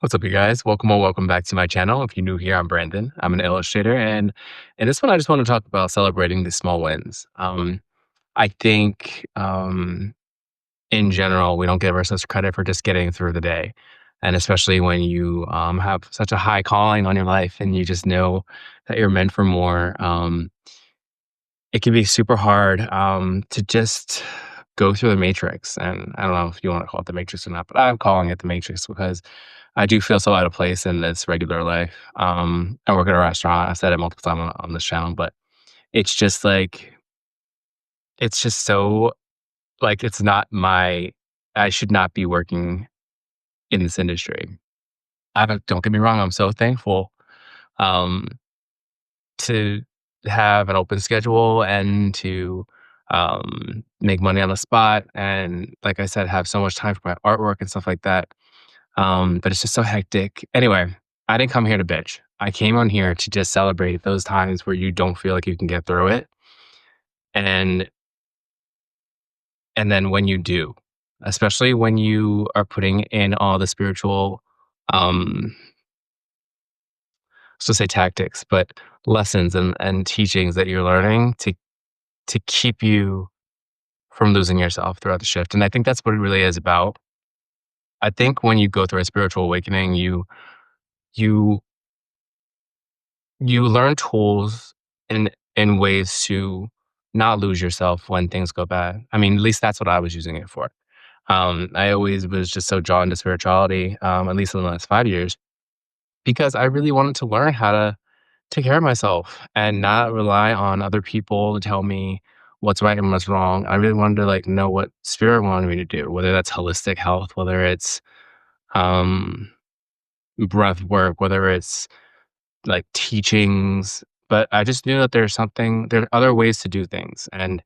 What's up, you guys? Welcome or welcome back to my channel. If you're new here, I'm Brandon. I'm an illustrator, and in this one, I just want to talk about celebrating the small wins. I think, in general, we don't give ourselves credit for just getting through the day, and especially when you have such a high calling on your life, and you just know that you're meant for more. It can be super hard to just go through the matrix, and I don't know if you want to call it the matrix or not, but I'm calling it the matrix because I do feel so out of place in this regular life. I work at a restaurant. I said it multiple times on this channel, but it's just like it's just so like it's not my. I should not be working in this industry. Don't get me wrong. I'm so thankful um, to have an open schedule and to make money on the spot, and like I said, have so much time for my artwork and stuff like that. But it's just so hectic. Anyway, I didn't come here to bitch. I came on here to just celebrate those times where you don't feel like you can get through it. And and then when you do, especially when you are putting in all the spiritual um so say tactics, but lessons and teachings that you're learning to keep you from losing yourself throughout the shift. And I think that's what it really is about. I think when you go through a spiritual awakening, you you learn tools in ways to not lose yourself when things go bad. I mean, at least that's what I was using it for. I always was just so drawn to spirituality, at least in the last 5 years, because I really wanted to learn how to take care of myself and not rely on other people to tell me what's right and what's wrong. I really wanted to like know what spirit wanted me to do, whether that's holistic health, whether it's um, breath work, whether it's like teachings, but I just knew that there are other ways to do things. And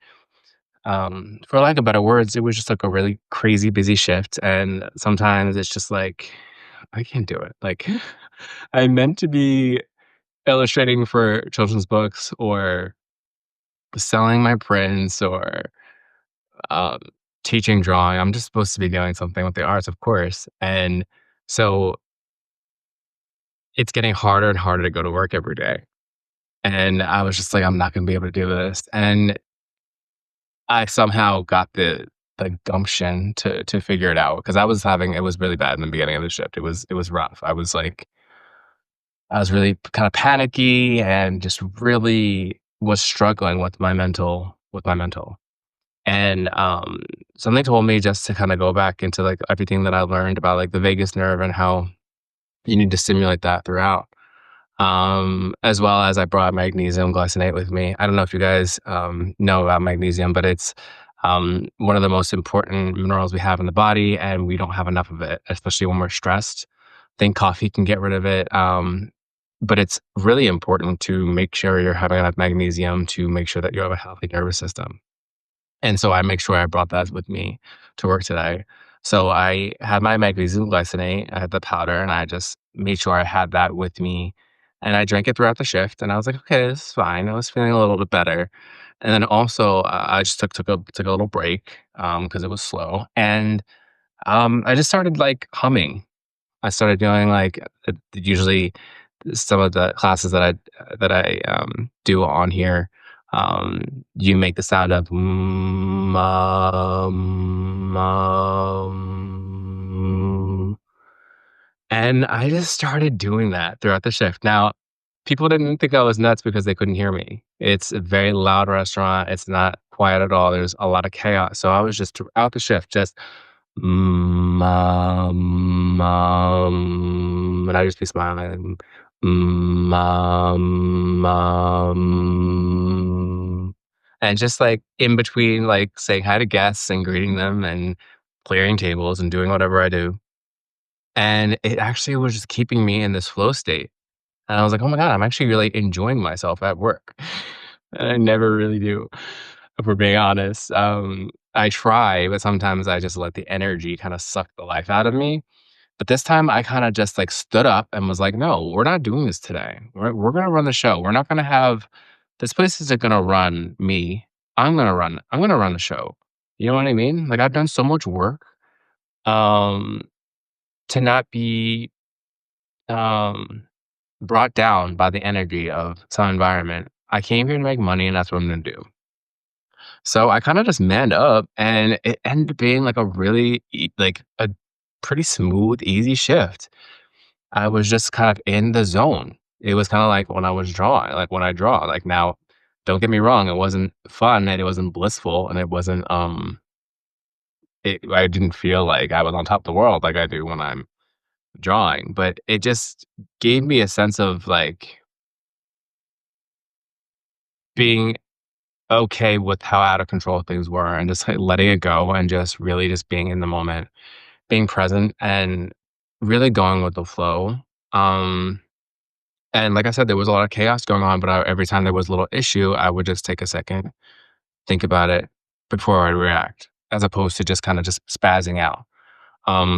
for lack of better words, it was just like a really crazy busy shift. And sometimes it's just like, I can't do it. Like, I meant to be illustrating for children's books or selling my prints or um, teaching drawing. I'm just supposed to be doing something with the arts, of course. And so it's getting harder and harder to go to work every day. And I was just like, I'm not gonna be able to do this. And I somehow got the gumption to figure it out because it was really bad in the beginning of the shift. It was rough. I was really kind of panicky and just really was struggling with my mental. And something told me just to kind of go back into like everything that I learned about like the vagus nerve and how you need to stimulate that throughout. As well as I brought magnesium glycinate with me. I don't know if you guys know about magnesium, but it's one of the most important minerals we have in the body, and we don't have enough of it, especially when we're stressed. I think coffee can get rid of it, but it's really important to make sure you're having enough magnesium to make sure that you have a healthy nervous system. And so I make sure I brought that with me to work today. So I had my magnesium glycinate, I had the powder, and I just made sure I had that with me. And I drank it throughout the shift, and I was like, okay, this is fine. I was feeling a little bit better. And then also, I just took a little break because it was slow, and I just started like humming. I started doing like usually some of the classes that I do on here. You make the sound of and I just started doing that throughout the shift. Now, people didn't think I was nuts because they couldn't hear me. It's a very loud restaurant. It's not quiet at all. There's a lot of chaos. So I was just throughout the shift, just and I just be smiling, and just like in between, like saying hi to guests and greeting them and clearing tables and doing whatever I do. And it actually was just keeping me in this flow state. And I was like, "Oh my god, I'm actually really enjoying myself at work." And I never really do, if we're being honest. I try, but sometimes I just let the energy kinda suck the life out of me. But this time I kinda just, like, stood up and was like, "No, we're not doing this today. We're gonna run the show. We're not gonna have this place isn't gonna run me. I'm gonna run the show." You know what I mean? Like, I've done so much work, um, to not be um, brought down by the energy of some environment. I came here to make money, and that's what I'm gonna do. So I kinda just manned up, and it ended up being, like, a really like, a pretty smooth, easy shift. I was just kind of in the zone. It was kinda like when I was drawing, like, when I draw, like, now, don't get me wrong, it wasn't fun, and it wasn't blissful, and it wasn't, I didn't feel like I was on top of the world like I do when I'm drawing, but it just gave me a sense of, like, being okay with how out of control things were and just, like, letting it go and just really just being in the moment, being present, and really going with the flow. Um, and like I said, there was a lot of chaos going on, but every time there was a little issue, I would just take a second, think about it before I react, as opposed to just kinda just spazzing out.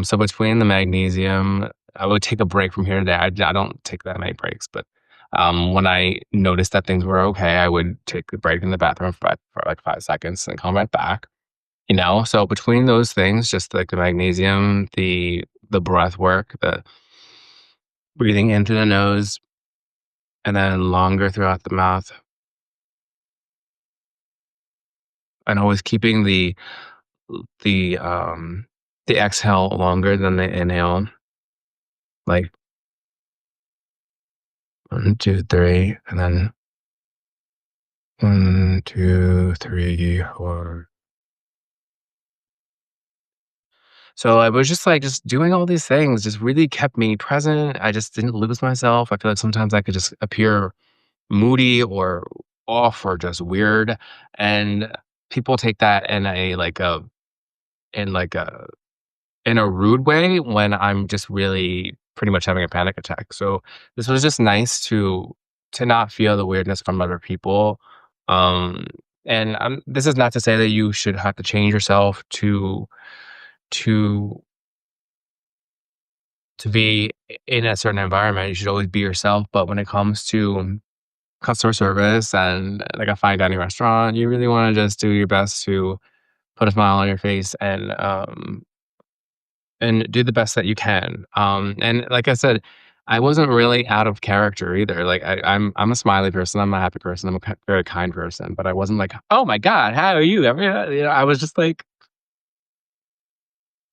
So between the magnesium, I would take a break from here to there. I don't take that many breaks, but when I noticed that things were okay, I would take a break in the bathroom for like 5 seconds and come right back. You know, so between those things, just like the magnesium, the breath work, the breathing in through the nose and then longer throughout the mouth, and always keeping the the exhale longer than the inhale, like 1, 2, 3, and then 1, 2, 3, 4. So I was just like just doing all these things just really kept me present. I just didn't lose myself. I feel like sometimes I could just appear moody or off or just weird, and people take that in in like a in a rude way when I'm just really pretty much having a panic attack. So this was just nice to not feel the weirdness from other people. Um, and this is not to say that you should have to change yourself to to be in a certain environment. You should always be yourself. But when it comes to customer service and like a fine dining restaurant, you really want to just do your best to put a smile on your face and do the best that you can. And like I said, I wasn't really out of character either. Like I'm a smiley person. I'm a happy person. I'm a very kind person. But I wasn't like, oh my god, how are you? You know, I was just like,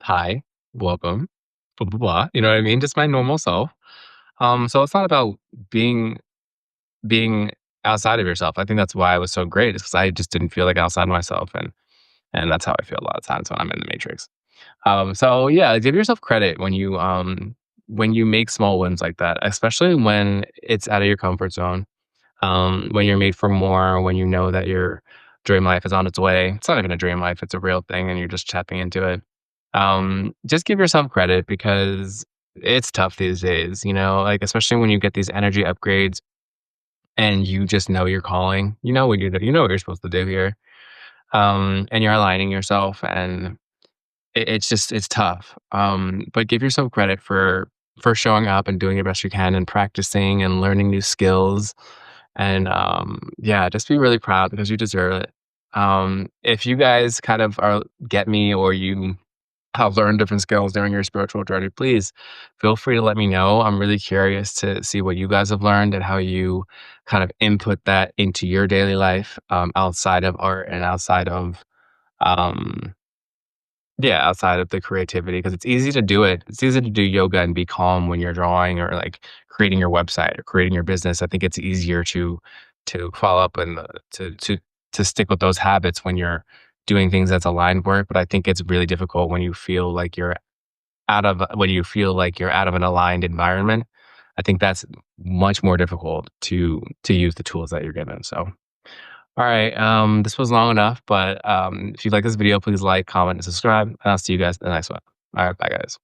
hi, welcome, blah blah blah. You know what I mean? Just my normal self. So it's not about being being outside of yourself. I think that's why I was so great, is because I just didn't feel like outside of myself, and that's how I feel a lot of times when I'm in the matrix. So yeah, give yourself credit when you make small wins like that, especially when it's out of your comfort zone. When you're made for more, when you know that your dream life is on its way. It's not even a dream life, it's a real thing and you're just tapping into it. Just give yourself credit because it's tough these days, you know, like especially when you get these energy upgrades and you just know you're calling, you know what you know what you're supposed to do here. And you're aligning yourself and it's just it's tough, but give yourself credit for showing up and doing the best you can and practicing and learning new skills, and, yeah, just be really proud because you deserve it. If you guys kind of get me or you have learned different skills during your spiritual journey, please feel free to let me know. I'm really curious to see what you guys have learned and how you kind of input that into your daily life, outside of art and outside of, um yeah, outside of the creativity, because it's easy to do it. It's easy to do yoga and be calm when you're drawing or, like, creating your website or creating your business. I think it's easier to follow up and, to stick with those habits when you're doing things that's aligned work, but I think it's really difficult when you feel like you're out of an aligned environment. I think that's much more difficult to use the tools that you're given, so all right. This was long enough, but if you like this video, please like, comment, and subscribe. And I'll see you guys in the next one. All right. Bye, guys.